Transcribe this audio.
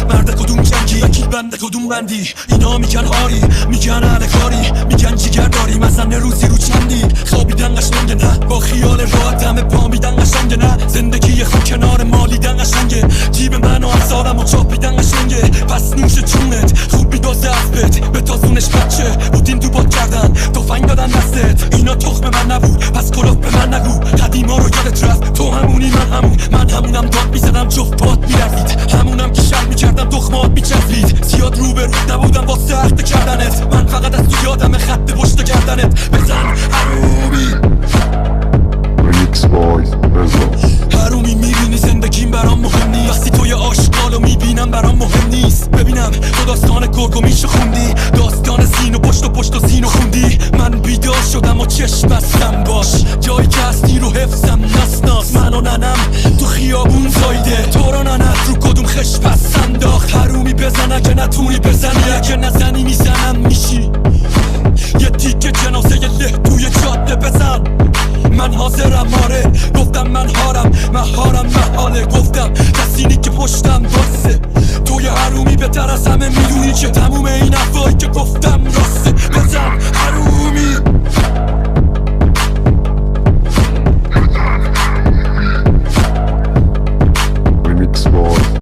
مرد کدوم جنگی وکیل بنده کدوم بندی؟ اینا میگن هاری، میگن اهل کاری، میگن جیگر داری مثلا روزی رو چندی؟ خوابیدن قشنگه نه با خیال راحت همه پا میدن قشنگه نه زندگی خود کنار مالیدن قشنگه جیب من و امثالم و چاپیدن قشنگه پس نوش جونت خوب میدازه اسبت به تازونش بچه بودین تو باد کردن تفنگ دادن دستت اینا تخم من نبود پس کلوف به من نگو قدیما رو یادت رفت تو همونی من همونم داد میزدم جفت پات میرفید همونم که شر میکردم تخمات میچفید زیاد رو به رو نبودم واسه عهد کردنت من فقط از تو یادم خط پشت گردنت بزن حرومی حرومی میبینی زندگیم برام مهم نیست وقتی توی آشغالو میبینم برام مهم نیست ببینم تو داستان گرگومیشو خوندی داستان زین و پشت و زین و خوندی من بیدار شدم و چشم بستم باش جایی که هستی رو حفظم نسناس من و ننم تو خیابون زایده تو رو ننت رو کدوم خش پس انداخت حرومی بزن اگه نتونی بزنی اگه نزنی میزنم میشی یه تیکه جنازه له توی جاده بزن من حاضرم آره گفتم من هارم محاله گفتم کسینی که پشتم باسه توی حرومی بهتر از همه میدونی که تموم این افایی که گفتم راسته بزن حرومی